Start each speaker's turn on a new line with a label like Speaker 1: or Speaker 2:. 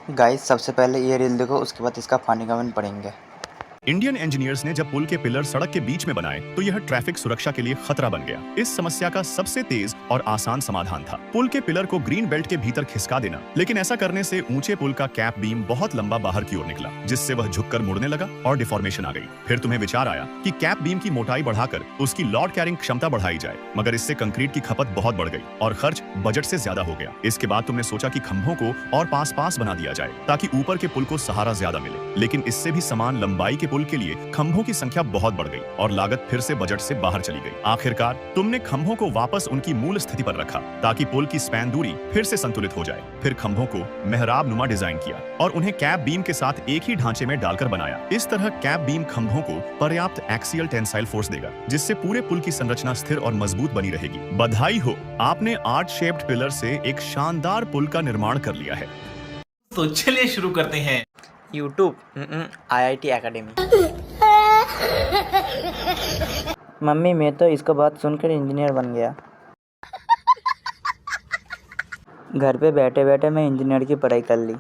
Speaker 1: Guys सबसे पहले ये रील देखो, उसके बाद इसका फनी कमेंट पढ़ेंगे।
Speaker 2: इंडियन इंजीनियर्स ने जब पुल के पिलर सड़क के बीच में बनाए तो यह ट्रैफिक सुरक्षा के लिए खतरा बन गया। इस समस्या का सबसे तेज और आसान समाधान था पुल के पिलर को ग्रीन बेल्ट के भीतर खिसका देना। लेकिन ऐसा करने से ऊंचे पुल का कैप बीम बहुत लंबा बाहर की ओर निकला, जिससे वह झुककर मुड़ने लगा और डिफॉर्मेशन आ गई। फिर तुम्हें विचार आया कि कैप बीम की मोटाई बढ़ाकर उसकी लोड कैरिंग क्षमता बढ़ाई जाए, मगर इससे कंक्रीट की खपत बहुत बढ़ गई और खर्च बजट से ज्यादा हो गया। इसके बाद तुमने सोचा कि खंभों को और पास पास बना दिया जाए ताकि ऊपर के पुल को सहारा ज्यादा मिले, लेकिन इससे भी समान लंबाई के पुल के लिए खंभों की संख्या बहुत बढ़ गई और लागत फिर से बजट से बाहर चली गई। आखिरकार तुमने खंभों को वापस उनकी मूल स्थिति पर रखा ताकि पुल की स्पैन दूरी फिर से संतुलित हो जाए। फिर खंभों को मेहराब नुमा डिजाइन किया और उन्हें कैप बीम के साथ एक ही ढांचे में डालकर बनाया। इस तरह कैप बीम खंभों को पर्याप्त एक्सियल टेंसाइल फोर्स देगा, जिससे पूरे पुल की संरचना स्थिर और मजबूत बनी रहेगी। बधाई हो, आपने आर्ट शेप्ड पिलर से एक शानदार पुल का निर्माण कर लिया है।
Speaker 3: तो चलिए शुरू करते हैं।
Speaker 1: YouTube IIT academy. मम्मी मैं तो इसको बात सुनकर इंजीनियर बन गया। घर पे बैठे बैठे मैं इंजीनियर की पढ़ाई कर ली।